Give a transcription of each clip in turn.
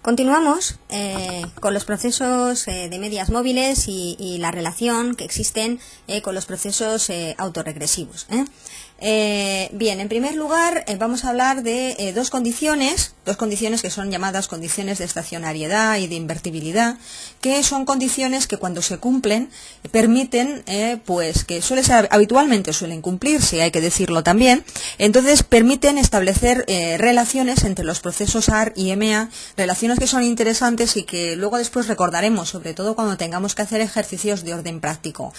Continuamos con los procesos de medias móviles y la relación que existen con los procesos autorregresivos. Bien, en primer lugar vamos a hablar de dos condiciones que son llamadas condiciones de estacionariedad y de invertibilidad, que son condiciones que cuando se cumplen permiten, pues que habitualmente suelen cumplirse, hay que decirlo también, entonces permiten establecer relaciones entre los procesos AR y MA, relaciones que son interesantes y que luego después recordaremos, sobre todo cuando tengamos que hacer ejercicios de orden práctico.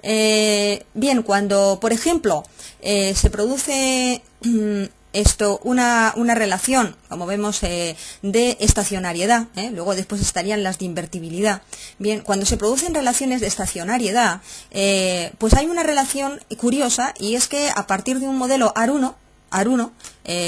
Bien, cuando, por ejemplo, se produce una relación, como vemos, de estacionariedad, luego después estarían las de invertibilidad. Bien, cuando se producen relaciones de estacionariedad, pues hay una relación curiosa, y es que a partir de un modelo AR1,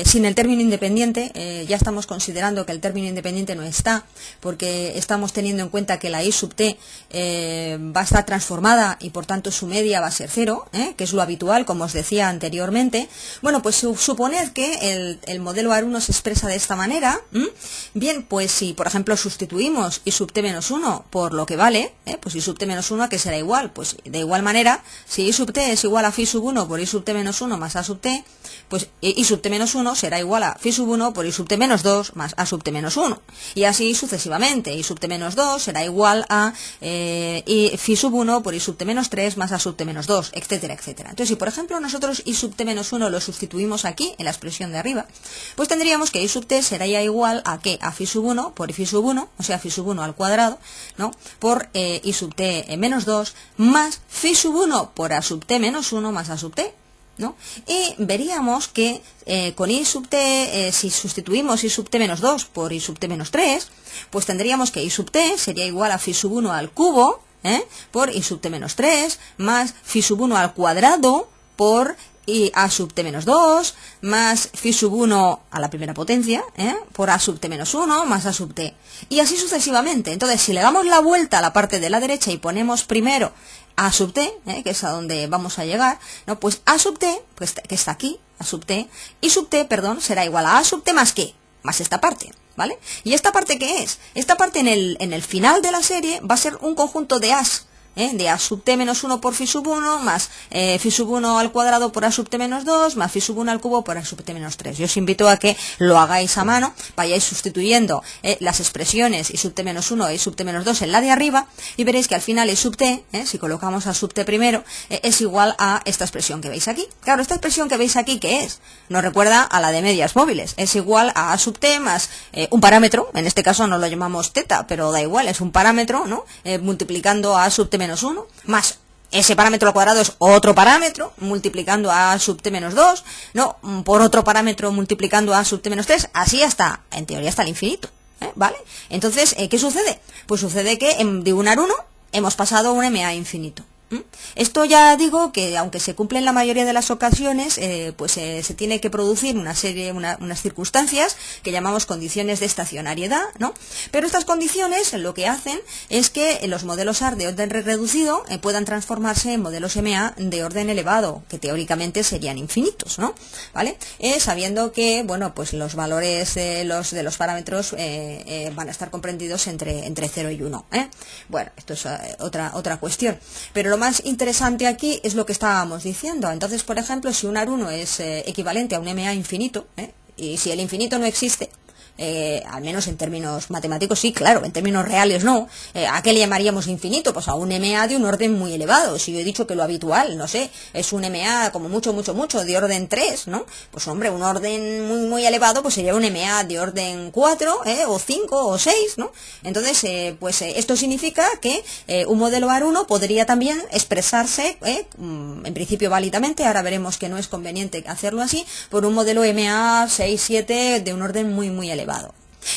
sin el término independiente, ya estamos considerando que el término independiente no está, porque estamos teniendo en cuenta que la I sub t va a estar transformada y por tanto su media va a ser 0, que es lo habitual, como os decía anteriormente. Bueno, pues suponed que el modelo AR1 se expresa de esta manera. Bien, pues si por ejemplo sustituimos I sub t menos 1 por lo que vale, pues I sub t menos 1, ¿a qué será igual? Pues de igual manera, si I sub t es igual a phi sub 1 por I sub t menos 1 más A sub t, pues I sub t menos 1 será igual a phi sub 1 por I sub t menos 2 más A sub t menos 1. Y así sucesivamente. I sub t menos 2 será igual a phi sub 1 por I sub t menos 3 más A sub t menos 2, etcétera, etcétera. Entonces, si por ejemplo nosotros I sub t menos 1 lo sustituimos aquí, en la expresión de arriba, pues tendríamos que I sub t será ya igual a ¿qué? A phi sub 1 por phi sub 1, o sea, phi sub 1 al cuadrado, ¿no? Por I sub t menos 2 más phi sub 1 por A sub t menos 1 más A sub t, ¿no? Y veríamos que con I sub t, si sustituimos I sub t menos 2 por I sub t menos 3, pues tendríamos que I sub t sería igual a phi sub 1 al cubo, por I sub t menos 3, más phi sub 1 al cuadrado por A sub t menos 2, más phi sub 1 a la primera potencia, por A sub t menos 1, más A sub t. Y así sucesivamente. Entonces, si le damos la vuelta a la parte de la derecha y ponemos primero A sub t, que es a donde vamos a llegar, ¿no? Pues A sub t, pues, que está aquí, A sub t, y sub t, perdón, será igual a A sub t más ¿qué? Más esta parte, ¿vale? ¿Y esta parte qué es? Esta parte en el final de la serie va a ser un conjunto de A's, de A sub t menos 1 por phi sub 1, más phi sub 1 al cuadrado por A sub t menos 2, más phi sub 1 al cubo por A sub t menos 3. Yo os invito a que lo hagáis a mano, vayáis sustituyendo las expresiones I sub t menos 1 e I sub t menos 2 en la de arriba, y veréis que al final I sub t, si colocamos A sub t primero, es igual a esta expresión que veis aquí. Claro, esta expresión que veis aquí, ¿qué es? Nos recuerda a la de medias móviles. Es igual a sub t más un parámetro, en este caso no lo llamamos teta, pero da igual, es un parámetro, ¿no? Multiplicando a sub t menos 1, más ese parámetro al cuadrado es otro parámetro, multiplicando a sub t menos 2, ¿no? Por otro parámetro multiplicando a sub t menos 3, así hasta, en teoría, hasta el infinito, ¿vale? Entonces, ¿qué sucede? Pues sucede que de un AR1 hemos pasado a un MA infinito. Esto ya digo que aunque se cumple en la mayoría de las ocasiones, pues se tiene que producir unas circunstancias que llamamos condiciones de estacionariedad, ¿no? Pero estas condiciones lo que hacen es que los modelos AR de orden reducido puedan transformarse en modelos MA de orden elevado, que teóricamente serían infinitos, ¿no? ¿Vale? Sabiendo que, bueno, pues los valores de los parámetros van a estar comprendidos entre 0 y 1, Bueno, esto es otra cuestión. Pero lo más interesante aquí es lo que estábamos diciendo. Entonces, por ejemplo, si un AR1 es equivalente a un MA infinito, y si el infinito no existe, al menos en términos matemáticos sí, claro, en términos reales no. ¿A qué le llamaríamos infinito? Pues a un MA de un orden muy elevado. Si yo he dicho que lo habitual, no sé, es un MA como mucho de orden 3, ¿no? Pues hombre, un orden muy elevado pues sería un MA de orden 4, o 5 o 6, ¿no? Entonces, esto significa que un modelo AR1 podría también expresarse, en principio válidamente, ahora veremos que no es conveniente hacerlo así, por un modelo MA 6, 7 de un orden muy elevado.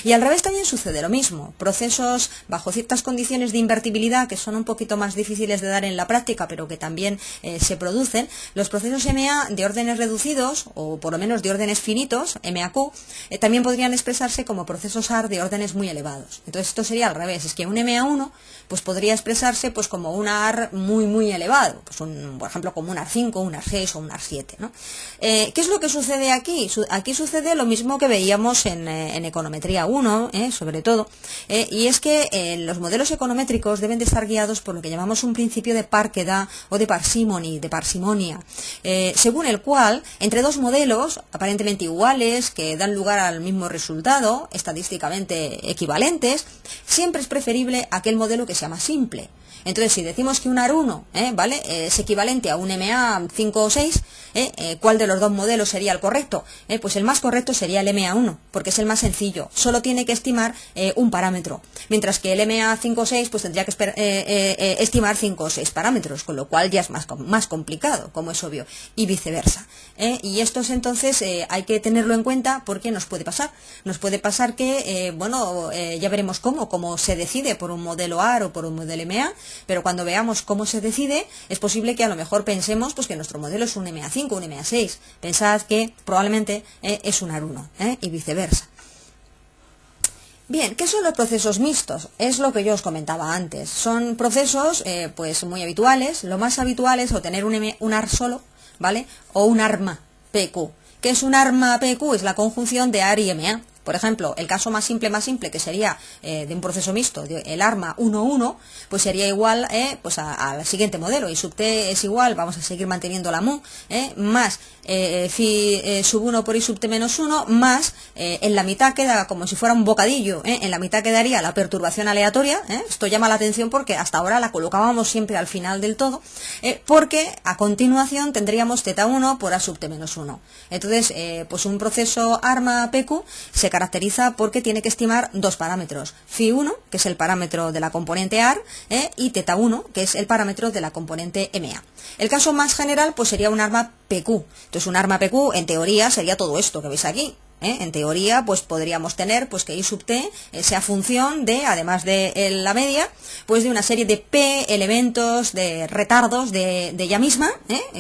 Y al revés también sucede lo mismo. Procesos bajo ciertas condiciones de invertibilidad que son un poquito más difíciles de dar en la práctica, pero que también se producen. Los procesos MA de órdenes reducidos, o por lo menos de órdenes finitos, MAQ, también podrían expresarse como procesos AR de órdenes muy elevados. Entonces esto sería al revés. Es que un MA1 pues podría expresarse pues como un AR muy elevado, pues por ejemplo como un AR 5, un AR 6 o un AR 7, ¿no? ¿Qué es lo que sucede aquí? Aquí sucede lo mismo que veíamos en econometría geometría 1, sobre todo, y es que los modelos econométricos deben de estar guiados por lo que llamamos un principio de parquedad o de parsimonia, según el cual, entre dos modelos aparentemente iguales, que dan lugar al mismo resultado, estadísticamente equivalentes, siempre es preferible aquel modelo que sea más simple. Entonces, si decimos que un AR1 ¿vale? Es equivalente a un MA 5 o 6, ¿cuál de los dos modelos sería el correcto? Pues el más correcto sería el MA1, porque es el más sencillo, solo tiene que estimar un parámetro, mientras que el MA 5 o 6 pues tendría que estimar 5 o 6 parámetros, con lo cual ya es más complicado, como es obvio, y viceversa. Y esto es entonces hay que tenerlo en cuenta porque nos puede pasar que, ya veremos cómo se decide por un modelo AR o por un modelo MA, pero cuando veamos cómo se decide, es posible que a lo mejor pensemos pues que nuestro modelo es un MA5, un MA6. Pensad que probablemente es un AR1 y viceversa. Bien, ¿qué son los procesos mixtos? Es lo que yo os comentaba antes. Son procesos pues muy habituales. Lo más habitual es obtener un AR solo, ¿vale? O un arma PQ. ¿Qué es un arma PQ? Es la conjunción de AR y MA. Por ejemplo, el caso más simple, que sería de un proceso mixto, el arma 1,1, pues sería igual pues al siguiente modelo. Y sub t es igual, vamos a seguir manteniendo la mu, más phi sub 1 por i sub t menos 1, más en la mitad queda como si fuera un bocadillo, en la mitad quedaría la perturbación aleatoria. Esto llama la atención porque hasta ahora la colocábamos siempre al final del todo, porque a continuación tendríamos θ1 por a sub t menos 1. Entonces, pues un proceso arma PQ se caracteriza porque tiene que estimar dos parámetros, phi1, que es el parámetro de la componente AR, y θ1, que es el parámetro de la componente MA. El caso más general pues sería un arma PQ. Entonces un arma PQ en teoría sería todo esto que veis aquí. En teoría, pues podríamos tener pues que i sub t sea función de, además de la media, pues de una serie de p elementos de retardos de ella misma,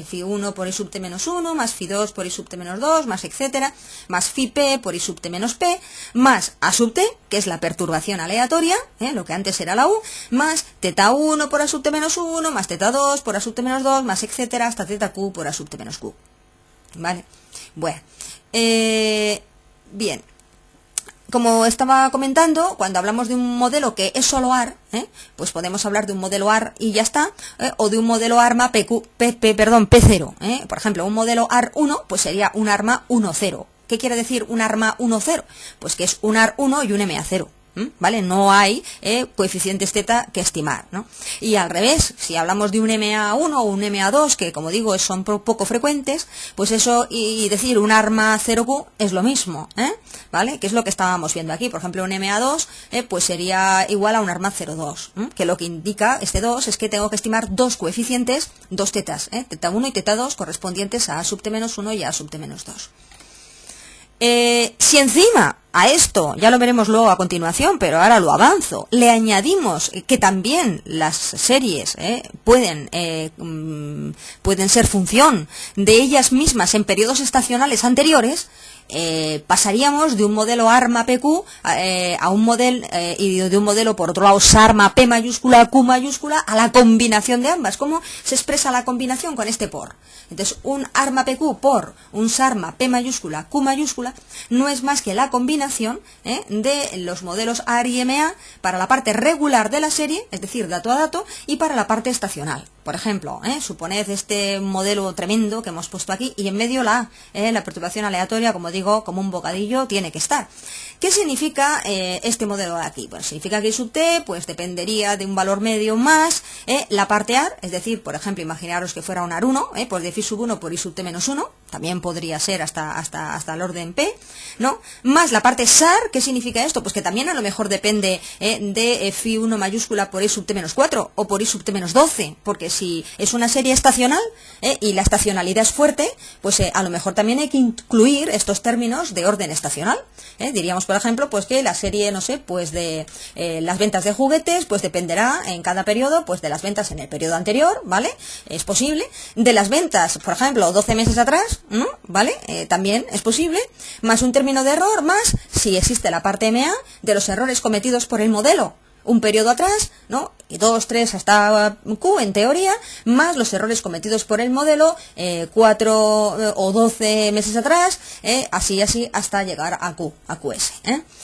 phi 1 por i sub t menos 1, más phi 2 por i sub t menos 2, más etcétera, más phi p por i sub t menos p, más a sub t, que es la perturbación aleatoria, lo que antes era la u, más θ1 por a sub t menos 1, más θ2 por a sub t menos 2, más etcétera, hasta θq por a sub t menos q. ¿Vale? Bueno. Bien, como estaba comentando, cuando hablamos de un modelo que es solo AR, pues podemos hablar de un modelo AR y ya está, o de un modelo ARMA P0. Por ejemplo, un modelo AR1 pues sería un ARMA 1,0. ¿Qué quiere decir un ARMA 1,0? Pues que es un AR1 y un MA0. ¿Vale? No hay coeficientes θ que estimar, ¿no? Y al revés, si hablamos de un MA1 o un MA2, que como digo son poco frecuentes, pues eso y decir un arma 0Q es lo mismo, ¿vale? Que es lo que estábamos viendo aquí. Por ejemplo, un MA2 pues sería igual a un arma 0,2, que lo que indica este 2 es que tengo que estimar dos coeficientes, dos tetas, θ1 y θ2 correspondientes a sub t menos 1 y a sub t menos 2. Si encima a esto, ya lo veremos luego a continuación, pero ahora lo avanzo, le añadimos que también las series pueden ser función de ellas mismas en periodos estacionales anteriores, pasaríamos de un modelo ARMA PQ a un modelo y de un modelo por otro lado SARMA P mayúscula Q mayúscula a la combinación de ambas. ¿Cómo se expresa la combinación? Con este por. Entonces un ARMA PQ por un SARMA P mayúscula Q mayúscula no es más que la combinación de los modelos AR y MA para la parte regular de la serie, es decir, dato a dato, y para la parte estacional. Por ejemplo, suponed este modelo tremendo que hemos puesto aquí y en medio la perturbación aleatoria, como digo, como un bocadillo tiene que estar. ¿Qué significa este modelo de aquí? Pues significa que I sub t pues dependería de un valor medio más la parte AR, es decir, por ejemplo, imaginaros que fuera un AR1, pues de phi sub 1 por I sub t menos 1, también podría ser hasta el orden P, ¿no? Más la parte SAR, ¿qué significa esto? Pues que también a lo mejor depende de phi 1 mayúscula por I sub t menos 4 o por I sub t menos 12, porque si es una serie estacional y la estacionalidad es fuerte, pues a lo mejor también hay que incluir estos términos de orden estacional. Diríamos, por ejemplo, pues que la serie, no sé, pues de las ventas de juguetes, pues dependerá en cada periodo, pues de las ventas en el periodo anterior, ¿vale? Es posible. De las ventas, por ejemplo, 12 meses atrás, ¿no? ¿Vale? También es posible. Más un término de error, más si existe la parte MA de los errores cometidos por el modelo. un periodo atrás, ¿no? Y 2, 3 hasta Q en teoría, más los errores cometidos por el modelo 4 o 12 meses atrás, así hasta llegar a Q, a QS.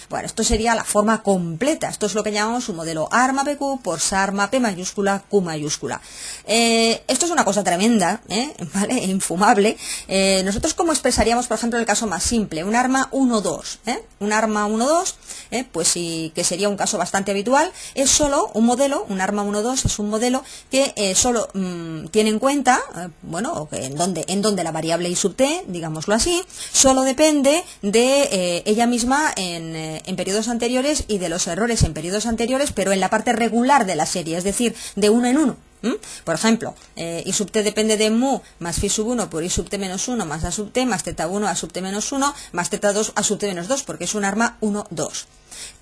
Bueno, esto sería la forma completa. Esto es lo que llamamos un modelo ARMA-PQ por SARMA-P mayúscula, Q mayúscula. Esto es una cosa tremenda, ¿vale? Infumable. Nosotros, ¿cómo expresaríamos, por ejemplo, el caso más simple? Un ARMA 1-2, un ARMA 1-2, pues sí, que sería un caso bastante habitual. Es solo un modelo, un ARMA 1-2 es un modelo que solo tiene en cuenta, bueno, en donde la variable I sub t, digámoslo así, solo depende de ella misma en periodos anteriores y de los errores en periodos anteriores, pero en la parte regular de la serie, es decir, de uno en uno. Por ejemplo, I sub t depende de mu más phi sub 1 por I sub t menos 1 más A sub t más teta 1 A sub t menos 1 más teta 2 A sub t menos 2, porque es un ARMA 1-2.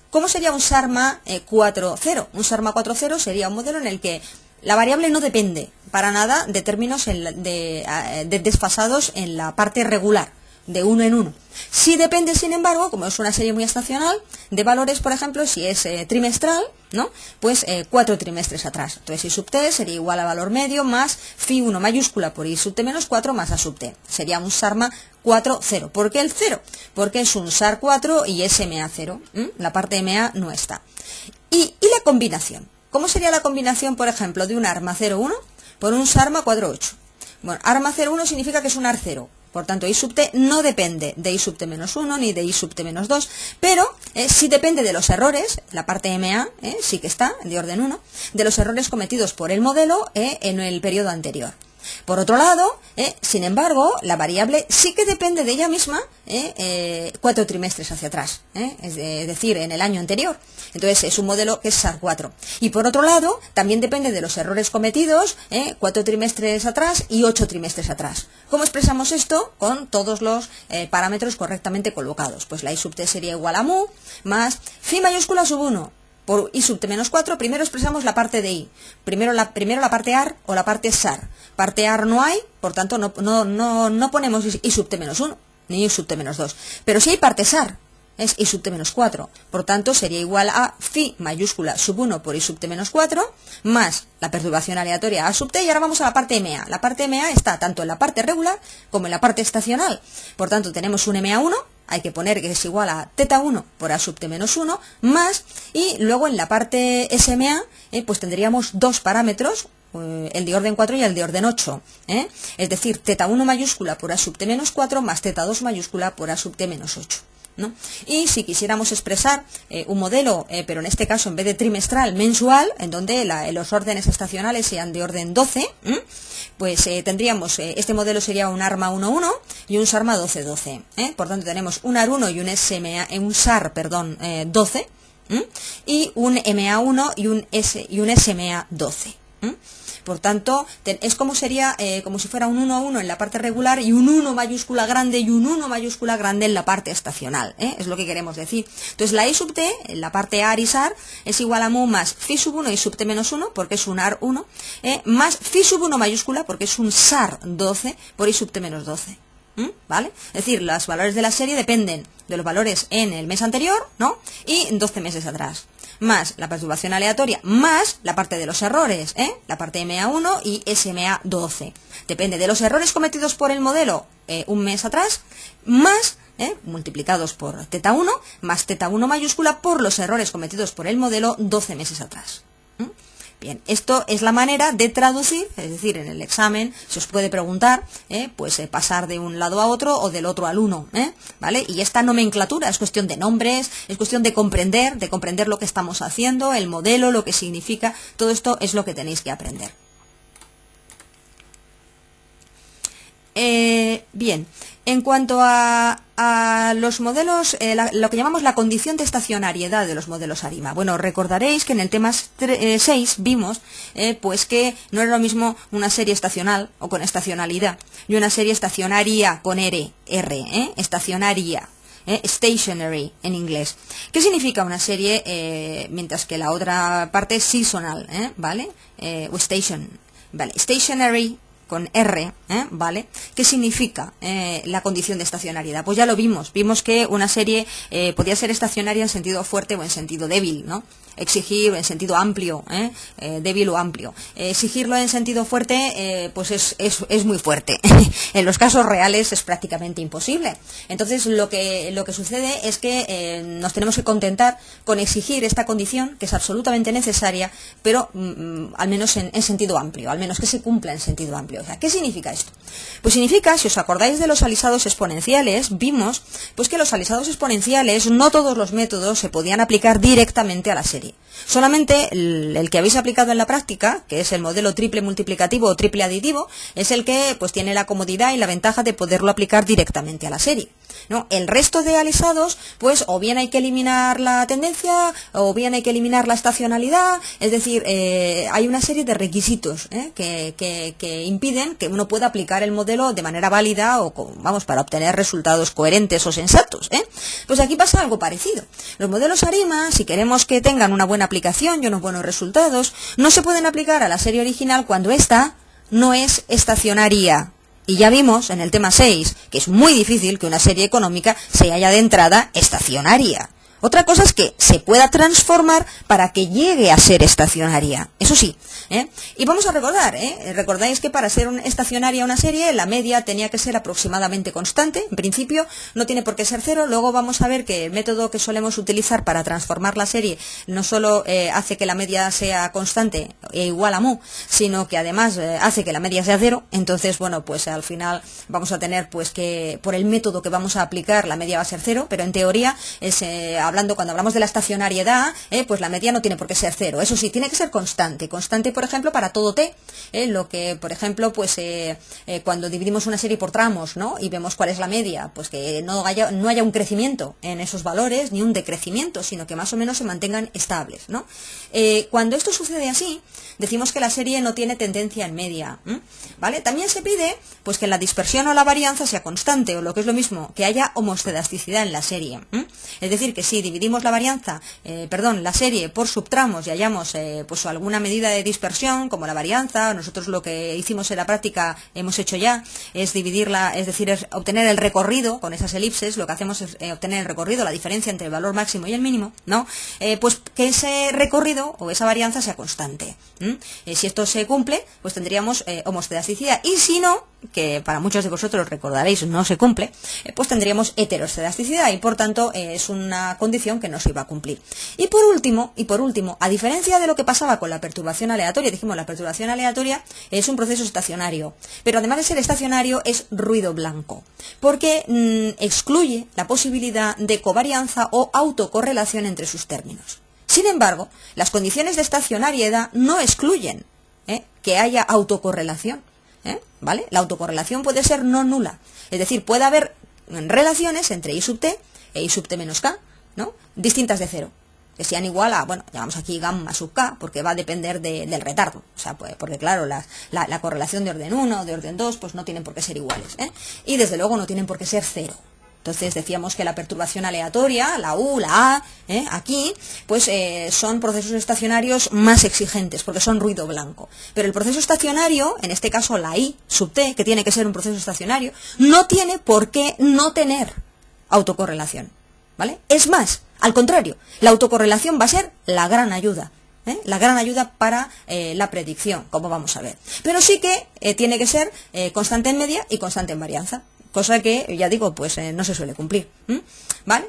¿Cómo sería un SARMA 4-0? Un SARMA 4-0 sería un modelo en el que la variable no depende para nada de términos de desfasados en la parte regular, de uno en uno. Sí depende, sin embargo, como es una serie muy estacional, de valores, por ejemplo, si es trimestral, ¿no? Pues 4 trimestres atrás. Entonces I sub t sería igual a valor medio más phi 1 mayúscula por I sub t menos 4 más A sub t. Sería un SARMA 4-0. ¿Por qué el 0? Porque es un SAR 4 y es MA 0. La parte MA no está. ¿Y la combinación? ¿Cómo sería la combinación, por ejemplo, de un ARMA 0-1 por un SARMA 4-8? Bueno, ARMA 0-1 significa que es un AR 0. Por tanto, I sub t no depende de I sub t menos 1 ni de I sub t menos 2, pero sí depende de los errores, la parte MA sí que está, de orden 1, de los errores cometidos por el modelo en el periodo anterior. Por otro lado, sin embargo, la variable sí que depende de ella misma 4 trimestres hacia atrás, es decir, en el año anterior. Entonces es un modelo que es SAR 4. Y por otro lado, también depende de los errores cometidos 4 trimestres atrás y 8 trimestres atrás. ¿Cómo expresamos esto? Con todos los parámetros correctamente colocados. Pues la I sub t sería igual a mu más phi mayúscula sub 1. Por I sub t menos 4, primero expresamos la parte de I. Primero la parte AR o la parte SAR. Parte AR no hay, por tanto no ponemos I sub t menos 1, ni I sub t menos 2. Pero si hay parte SAR, es I sub t menos 4. Por tanto, sería igual a phi mayúscula sub 1 por I sub t menos 4, más la perturbación aleatoria A sub t, y ahora vamos a la parte MA. La parte MA está tanto en la parte regular como en la parte estacional. Por tanto, tenemos un MA1, hay que poner que es igual a teta 1 por A sub t menos 1, más, y luego en la parte SMA, pues tendríamos dos parámetros, el de orden 4 y el de orden 8, es decir, teta 1 mayúscula por A sub t menos 4 más teta 2 mayúscula por A sub t menos 8. ¿No? Y si quisiéramos expresar un modelo, pero en este caso en vez de trimestral, mensual, en donde los órdenes estacionales sean de orden 12, pues tendríamos, este modelo sería un ARMA 1-1 y un SARMA 12-12. Por tanto, tenemos un AR1 y un SAR 12, y un MA1 y un SMA 12. Por tanto, es como sería como si fuera un 1-1 en la parte regular y un 1 mayúscula grande y un 1 mayúscula grande en la parte estacional. Es lo que queremos decir. Entonces, la I sub t, en la parte AR y SAR, es igual a mu más phi sub 1 y sub t menos 1, porque es un AR 1, más phi sub 1 mayúscula, porque es un SAR 12, por I sub t menos 12. ¿Vale? Es decir, los valores de la serie dependen de los valores en el mes anterior, ¿no? Y 12 meses atrás. Más la perturbación aleatoria, más la parte de los errores, la parte MA1 y SMA12. Depende de los errores cometidos por el modelo un mes atrás, más, multiplicados por teta 1, más teta 1 mayúscula por los errores cometidos por el modelo 12 meses atrás. Bien, esto es la manera de traducir, es decir, en el examen se os puede preguntar, pasar de un lado a otro o del otro al uno, ¿vale? Y esta nomenclatura es cuestión de nombres, es cuestión de comprender lo que estamos haciendo, el modelo, lo que significa, todo esto es lo que tenéis que aprender. Bien, en cuanto a los modelos, lo que llamamos la condición de estacionariedad de los modelos ARIMA. Bueno, recordaréis que en el tema 6 vimos pues que no era lo mismo una serie estacional o con estacionalidad y una serie estacionaria con R, estacionaria. Stationary en inglés. ¿Qué significa una serie mientras que la otra parte es seasonal, ¿vale? O station, ¿vale? Stationary con R, ¿vale? ¿Qué significa la condición de estacionariedad? Pues ya lo vimos que una serie podía ser estacionaria en sentido fuerte o en sentido débil, ¿no? Exigir en sentido amplio, débil o amplio. Exigirlo en sentido fuerte, pues es muy fuerte. En los casos reales es prácticamente imposible. Entonces lo que sucede es que nos tenemos que contentar con exigir esta condición, que es absolutamente necesaria, pero al menos en sentido amplio, al menos que se cumpla en sentido amplio. O sea, ¿qué significa esto? Pues significa, si os acordáis de los alisados exponenciales, vimos pues que los alisados exponenciales, no todos los métodos se podían aplicar directamente a la serie. Solamente el que habéis aplicado en la práctica, que es el modelo triple multiplicativo o triple aditivo, es el que pues tiene la comodidad y la ventaja de poderlo aplicar directamente a la serie, ¿no? El resto de alisados, pues o bien hay que eliminar la tendencia, o bien hay que eliminar la estacionalidad, es decir, hay una serie de requisitos que impiden que uno pueda aplicar el modelo de manera válida o, para obtener resultados coherentes o sensatos, Pues aquí pasa algo parecido. Los modelos ARIMA, si queremos que tengan una buena aplicación y unos buenos resultados, no se pueden aplicar a la serie original cuando ésta no es estacionaria. Y ya vimos en el tema 6 que es muy difícil que una serie económica se haya de entrada estacionaria. Otra cosa es que se pueda transformar para que llegue a ser estacionaria, eso sí, Y vamos a recordar, recordáis que para ser estacionaria una serie, la media tenía que ser aproximadamente constante, en principio no tiene por qué ser cero. Luego vamos a ver que el método que solemos utilizar para transformar la serie no solo hace que la media sea constante e igual a mu, sino que además hace que la media sea cero. Entonces, bueno, pues al final vamos a tener pues que por el método que vamos a aplicar la media va a ser cero, pero en teoría cuando hablamos de la estacionariedad, pues la media no tiene por qué ser cero. Eso sí, tiene que ser constante, por ejemplo, para todo t, lo que, por ejemplo, pues cuando dividimos una serie por tramos, ¿no? Y vemos cuál es la media, pues que no haya un crecimiento en esos valores, ni un decrecimiento, sino que más o menos se mantengan estables, ¿no? Cuando esto sucede así, decimos que la serie no tiene tendencia en media, ¿vale? También se pide, pues que la dispersión o la varianza sea constante, o lo que es lo mismo, que haya homoscedasticidad en la serie, Es decir, que si dividimos la serie por subtramos y hallamos pues alguna medida de dispersión, como la varianza, nosotros lo que hicimos en la práctica, hemos hecho ya, es dividirla, es decir, es obtener el recorrido con esas elipses, lo que hacemos es obtener el recorrido, la diferencia entre el valor máximo y el mínimo, ¿no? Pues que ese recorrido o esa varianza sea constante. Si esto se cumple, pues tendríamos homoscedasticidad, y si no, que para muchos de vosotros recordaréis no se cumple, pues tendríamos heteroscedasticidad, y por tanto es una condición que no se iba a cumplir. Y por último, a diferencia de lo que pasaba con la perturbación aleatoria, dijimos la perturbación aleatoria es un proceso estacionario, pero además de ser estacionario es ruido blanco, porque excluye la posibilidad de covarianza o autocorrelación entre sus términos. Sin embargo, las condiciones de estacionariedad no excluyen que haya autocorrelación, ¿vale? La autocorrelación puede ser no nula, es decir, puede haber relaciones entre I sub t e I sub t menos k, ¿no? Distintas de cero, que sean igual a, llamamos aquí gamma sub k, porque va a depender del retardo, o sea, pues, porque claro, la correlación de orden 1 o de orden 2, pues no tienen por qué ser iguales, y desde luego no tienen por qué ser cero. Entonces decíamos que la perturbación aleatoria, la U, la A, aquí, pues son procesos estacionarios más exigentes, porque son ruido blanco. Pero el proceso estacionario, en este caso la I sub t, que tiene que ser un proceso estacionario, no tiene por qué no tener autocorrelación, ¿vale? Es más, al contrario, la autocorrelación va a ser la gran ayuda. La gran ayuda para la predicción, como vamos a ver. Pero sí que tiene que ser constante en media y constante en varianza, cosa que, ya digo, pues no se suele cumplir, ¿vale?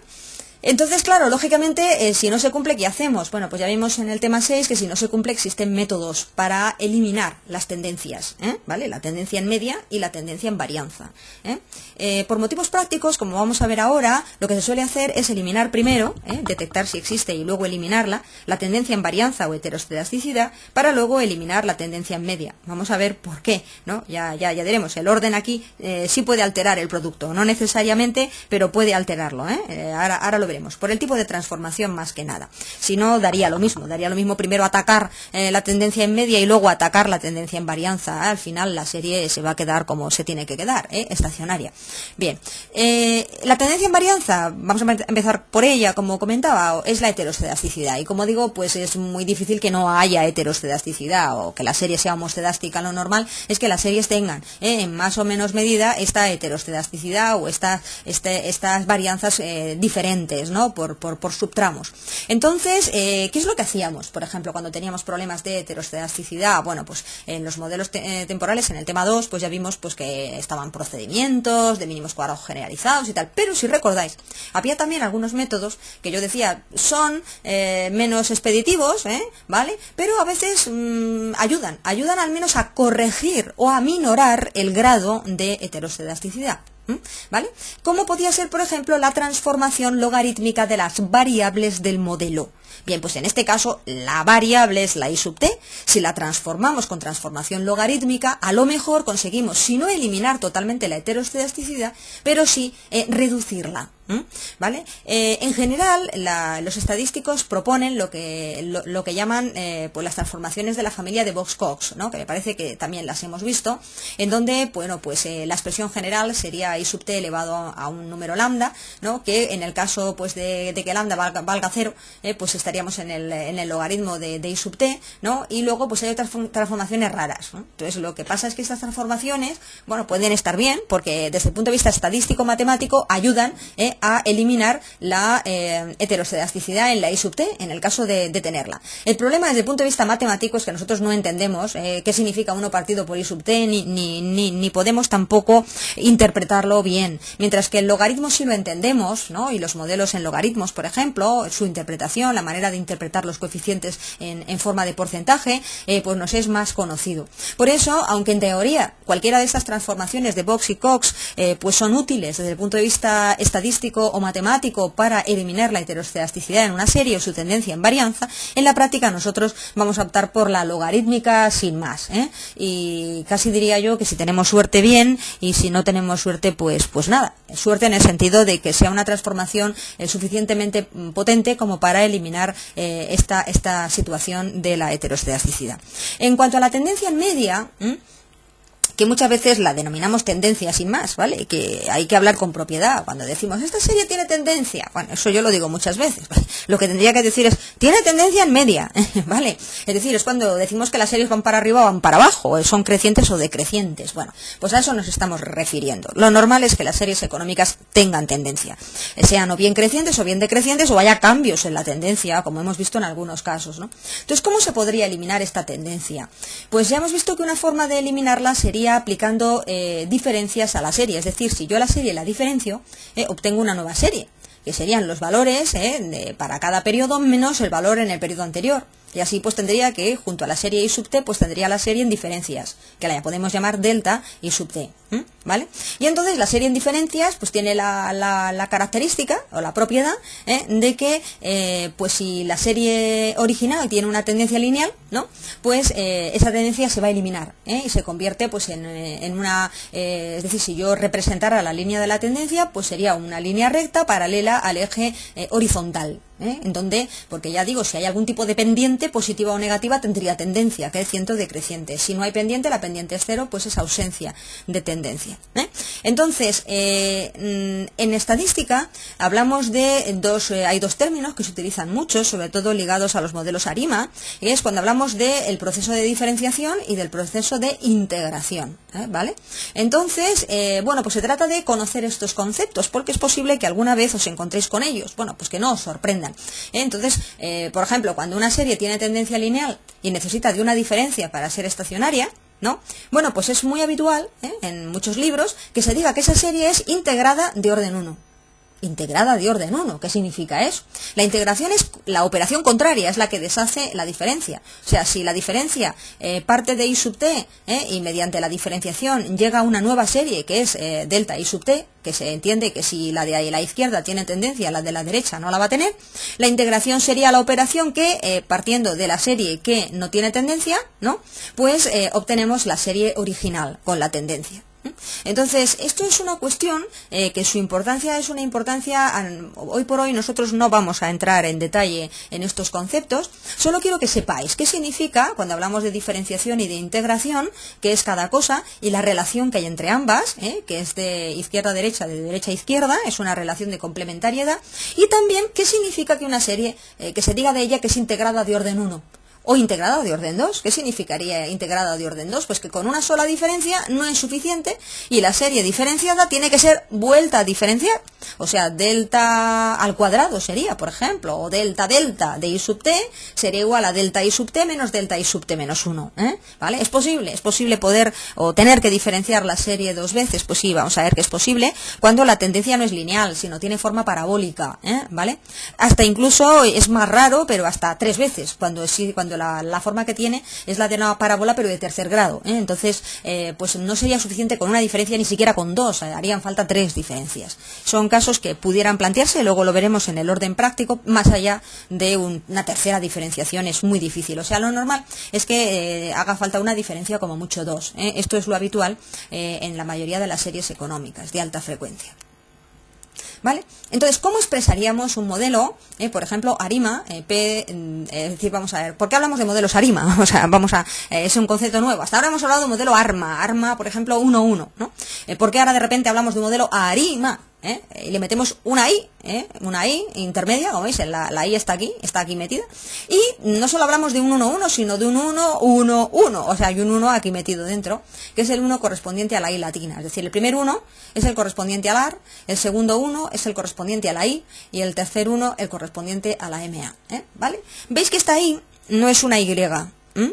Entonces, claro, lógicamente, si no se cumple, ¿qué hacemos? Bueno, pues ya vimos en el tema 6 que si no se cumple existen métodos para eliminar las tendencias, ¿vale? La tendencia en media y la tendencia en varianza, por motivos prácticos, como vamos a ver ahora, lo que se suele hacer es eliminar primero, detectar si existe y luego eliminarla, la tendencia en varianza o heteroscedasticidad, para luego eliminar la tendencia en media. Vamos a ver por qué, ¿no? Ya diremos, el orden aquí sí puede alterar el producto, no necesariamente, pero puede alterarlo, ahora lo veremos, por el tipo de transformación más que nada. Si no, daría lo mismo primero atacar la tendencia en media y luego atacar la tendencia en varianza. Al final la serie se va a quedar como se tiene que quedar, estacionaria. Bien, la tendencia en varianza, vamos a empezar por ella, como comentaba, es la heteroscedasticidad. Y como digo, pues es muy difícil que no haya heteroscedasticidad o que la serie sea homoscedástica. Lo normal es que las series tengan en más o menos medida esta heteroscedasticidad o estas varianzas diferentes, ¿no? por subtramos. Entonces, ¿qué es lo que hacíamos? Por ejemplo, cuando teníamos problemas de heteroscedasticidad, bueno, pues en los modelos temporales, en el tema 2, pues ya vimos pues que estaban procedimientos de mínimos cuadrados generalizados y tal. Pero si recordáis, había también algunos métodos que yo decía son menos expeditivos, ¿vale? Pero a veces ayudan al menos a corregir o a minorar el grado de heteroscedasticidad. ¿Vale? ¿Cómo podía ser, por ejemplo, la transformación logarítmica de las variables del modelo? Bien, pues en este caso la variable es la i sub t. Si la transformamos con transformación logarítmica, a lo mejor conseguimos, si no eliminar totalmente la heteroscedasticidad, pero sí reducirla. ¿Vale? En general, los estadísticos proponen lo que llaman pues las transformaciones de la familia de Box-Cox, ¿no? Que me parece que también las hemos visto, en donde, bueno, pues la expresión general sería i sub t elevado a un número lambda, ¿no? Que en el caso pues de que lambda valga 0, pues estaríamos en el logaritmo de i sub t, ¿no? Y luego pues hay otras transformaciones raras, ¿no? Entonces lo que pasa es que estas transformaciones, bueno, pueden estar bien, porque desde el punto de vista estadístico-matemático ayudan a eliminar la heteroscedasticidad en la i sub t, en el caso de tenerla. El problema desde el punto de vista matemático es que nosotros no entendemos qué significa 1 partido por i sub t, ni podemos tampoco interpretarlo bien. Mientras que el logaritmo sí lo entendemos, ¿no? Y los modelos en logaritmos, por ejemplo, su interpretación, la manera de interpretar los coeficientes en forma de porcentaje, pues nos es más conocido. Por eso, aunque en teoría cualquiera de estas transformaciones de Box y Cox pues son útiles desde el punto de vista estadístico o matemático para eliminar la heteroscedasticidad en una serie o su tendencia en varianza, en la práctica nosotros vamos a optar por la logarítmica sin más, y casi diría yo que si tenemos suerte bien, y si no tenemos suerte pues nada, suerte en el sentido de que sea una transformación suficientemente potente como para eliminar esta situación de la heteroscedasticidad. En cuanto a la tendencia en media, que muchas veces la denominamos tendencia sin más, ¿vale? Que hay que hablar con propiedad. Cuando decimos, esta serie tiene tendencia, bueno, eso yo lo digo muchas veces, ¿vale? Lo que tendría que decir es, tiene tendencia en media, ¿vale? Es decir, es cuando decimos que las series van para arriba o van para abajo, son crecientes o decrecientes. Bueno, pues a eso nos estamos refiriendo. Lo normal es que las series económicas tengan tendencia, sean o bien crecientes o bien decrecientes, o haya cambios en la tendencia, como hemos visto en algunos casos, ¿no? Entonces, ¿cómo se podría eliminar esta tendencia? Pues ya hemos visto que una forma de eliminarla sería aplicando diferencias a la serie. Es decir, si yo a la serie la diferencio, obtengo una nueva serie, que serían los valores para cada periodo menos el valor en el periodo anterior. Y así pues tendría que, junto a la serie i sub t, pues tendría la serie en diferencias, que la podemos llamar delta i sub t, ¿vale? Y entonces la serie en diferencias pues tiene la característica o la propiedad de que pues si la serie original tiene una tendencia lineal, ¿no? Pues esa tendencia se va a eliminar y se convierte pues en una, es decir, si yo representara la línea de la tendencia, pues sería una línea recta paralela al eje horizontal. En donde, porque ya digo, si hay algún tipo de pendiente positiva o negativa, tendría tendencia creciente o decreciente. Si no hay pendiente, la pendiente es 0, pues es ausencia de tendencia. Entonces, en estadística hablamos de hay dos términos que se utilizan mucho, sobre todo ligados a los modelos ARIMA, y es cuando hablamos del proceso de diferenciación y del proceso de integración, ¿vale? Entonces, bueno, pues se trata de conocer estos conceptos, porque es posible que alguna vez os encontréis con ellos, bueno, pues que no os sorprendan. Entonces, por ejemplo, cuando una serie tiene tendencia lineal y necesita de una diferencia para ser estacionaria, ¿no? Bueno, pues es muy habitual en muchos libros que se diga que esa serie es integrada de orden 1. Integrada de orden 1. ¿Qué significa eso? La integración es la operación contraria, es la que deshace la diferencia. O sea, si la diferencia parte de i sub t y mediante la diferenciación llega a una nueva serie que es delta i sub t, que se entiende que si la de la izquierda tiene tendencia, la de la derecha no la va a tener, la integración sería la operación que, partiendo de la serie que no tiene tendencia, ¿no? Pues obtenemos la serie original con la tendencia. Entonces, esto es una cuestión que su importancia es una importancia, hoy por hoy nosotros no vamos a entrar en detalle en estos conceptos, solo quiero que sepáis qué significa cuando hablamos de diferenciación y de integración, qué es cada cosa y la relación que hay entre ambas, que es de izquierda a derecha, de derecha a izquierda, es una relación de complementariedad, y también qué significa que una serie, que se diga de ella que es integrada de orden 1. O integrada de orden 2. ¿Qué significaría integrada de orden 2? Pues que con una sola diferencia no es suficiente y la serie diferenciada tiene que ser vuelta a diferenciar. O sea, delta al cuadrado sería, por ejemplo, o delta de i sub t sería igual a delta i sub t menos delta i sub t menos 1. ¿Vale? Es posible poder o tener que diferenciar la serie dos veces. Pues sí, vamos a ver que es posible cuando la tendencia no es lineal, sino tiene forma parabólica. ¿Vale? Hasta incluso es más raro, pero hasta 3 veces, cuando la forma que tiene es la de una parábola pero de tercer grado, entonces pues no sería suficiente con una diferencia, ni siquiera con 2, harían falta 3 diferencias. Son casos que pudieran plantearse, luego lo veremos en el orden práctico, más allá de una tercera diferenciación es muy difícil, o sea, lo normal es que haga falta una diferencia como mucho 2, esto es lo habitual en la mayoría de las series económicas de alta frecuencia. ¿Vale? Entonces, ¿cómo expresaríamos un modelo? Por ejemplo, ARIMA, es decir, vamos a ver, ¿por qué hablamos de modelos ARIMA? Es un concepto nuevo. Hasta ahora hemos hablado de modelo ARMA, por ejemplo, 1-1, ¿no? ¿Por qué ahora de repente hablamos de un modelo ARIMA? Y le metemos una I intermedia, como veis, la I está aquí metida, y no solo hablamos de un 1-1, sino de un 1-1-1, o sea, hay un 1 aquí metido dentro, que es el 1 correspondiente a la I latina, es decir, el primer 1 es el correspondiente al AR, el segundo 1 es el correspondiente a la I, y el tercer 1 el correspondiente a la MA, ¿vale? Veis que esta I no es una Y,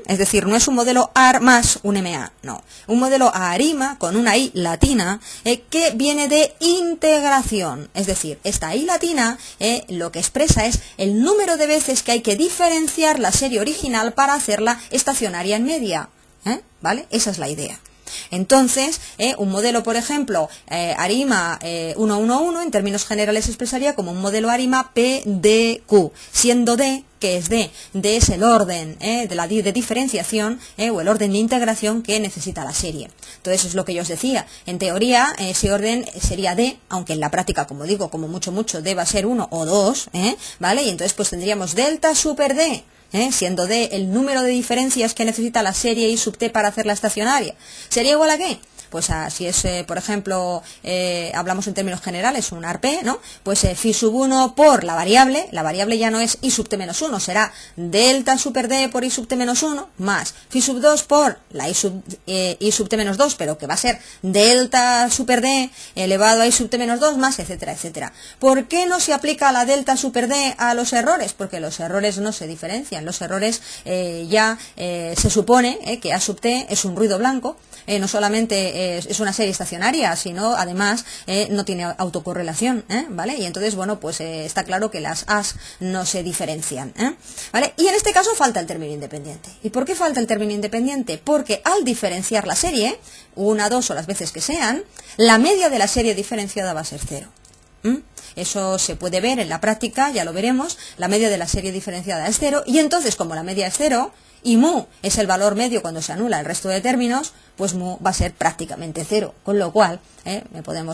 es decir, no es un modelo AR más un MA, no. Un modelo ARIMA con una I latina que viene de integración. Es decir, esta I latina lo que expresa es el número de veces que hay que diferenciar la serie original para hacerla estacionaria en media. ¿Vale? Esa es la idea. Entonces, un modelo, por ejemplo, ARIMA 1-1-1, en términos generales se expresaría como un modelo ARIMA PDQ, siendo D, que es D es el orden de diferenciación o el orden de integración que necesita la serie. Entonces, es lo que yo os decía. En teoría, ese orden sería D, aunque en la práctica, como digo, como mucho, D va a ser 1 o 2, ¿vale? Y entonces, pues tendríamos delta super D, siendo D el número de diferencias que necesita la serie I sub t para hacerla estacionaria. ¿Sería igual a qué? Pues si es, por ejemplo, hablamos en términos generales, un ARP, ¿no? Pues phi sub 1 por la variable ya no es I sub t menos 1, será delta super D por I sub t menos 1, más phi sub 2 por la I sub t menos 2, pero que va a ser delta super D elevado a I sub t menos 2, más, etcétera, etcétera. ¿Por qué no se aplica la delta super D a los errores? Porque los errores no se diferencian, los errores se supone que A sub t es un ruido blanco, no solamente es una serie estacionaria, sino además no tiene autocorrelación, ¿vale? Y entonces, bueno, pues está claro que las A's no se diferencian, ¿vale? Y en este caso falta el término independiente. ¿Y por qué falta el término independiente? Porque al diferenciar la serie, 1, 2 o las veces que sean, la media de la serie diferenciada va a ser 0. Eso se puede ver en la práctica, ya lo veremos, la media de la serie diferenciada es 0, y entonces, como la media es 0, y mu es el valor medio cuando se anula el resto de términos, pues mu va a ser prácticamente 0, con lo cual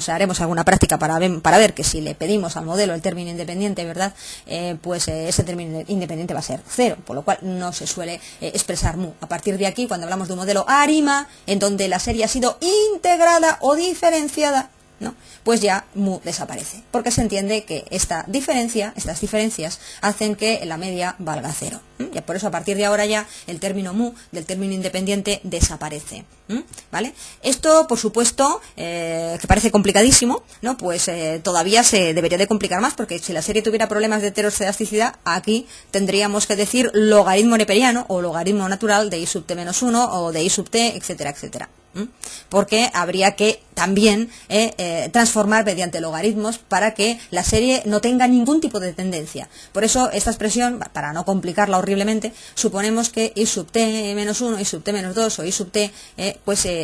haremos alguna práctica para ver que si le pedimos al modelo el término independiente, ¿verdad? Pues ese término independiente va a ser 0, por lo cual no se suele expresar mu. A partir de aquí, cuando hablamos de un modelo ARIMA, en donde la serie ha sido integrada o diferenciada, ¿no? Pues ya mu desaparece, porque se entiende que estas diferencias hacen que la media valga 0. Y por eso a partir de ahora ya el término mu del término independiente desaparece. ¿Vale? Esto, por supuesto, que parece complicadísimo, ¿no? Pues todavía se debería de complicar más, porque si la serie tuviera problemas de heteroscedasticidad, aquí tendríamos que decir logaritmo neperiano o logaritmo natural de I sub t menos 1 o de I sub t, etcétera, etcétera. Porque habría que también transformar mediante logaritmos para que la serie no tenga ningún tipo de tendencia. Por eso esta expresión, para no complicarla horriblemente, suponemos que I sub t menos 1, I sub t menos 2 o I sub t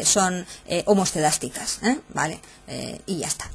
son homoscedásticas, ¿vale? Y ya está.